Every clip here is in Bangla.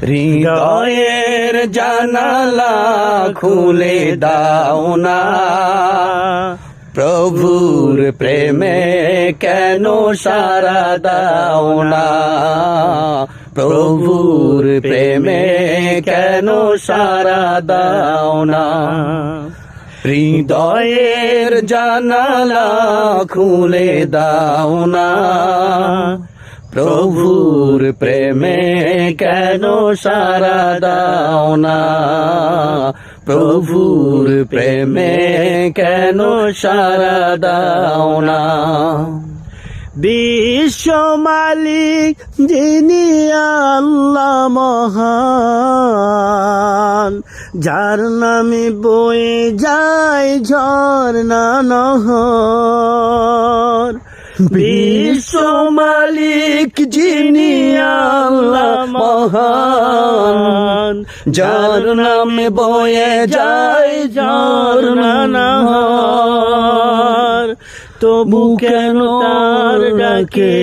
হৃদয়ের জানালা খুলে দাও না, প্রভুর প্রেমে কেন সারা দাও না, প্রভুর প্রেমে কেন সারা দাও না। হৃদয়ের জানালা খুলে দাও না, প্রভুর প্রেমে কেন সারা দাও না, প্রভুর প্রেমে কেন সারা দাও না। বিশ্ব মালিক যিনি আল্লাহ মহান, যার নামে বয়ে যায় ঝর্ণা নহর। বিশ্ব মালিক যিনি আল্লাহ মহান, যার নামে বয়ে যায় ঝর্ণা নহর। তবু কেন তার ডাকে,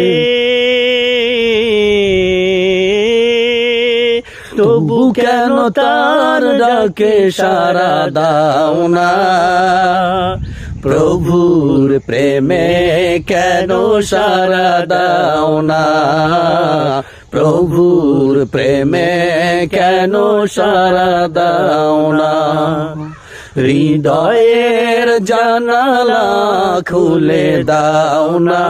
তবু কেন তার ডাকে সারা দাও না, প্রভুর প্রেমে কেন সারা দাও না, প্রভুর প্রেমে কেন সারা দাও না। হৃদয়ের জানালা খুলে দাও না,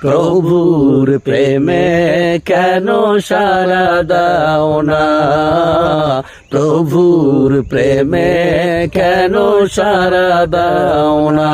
প্রভুর প্রেমে কেন সারা দাও না, প্রভুর প্রেমে কেন সারা দাও না।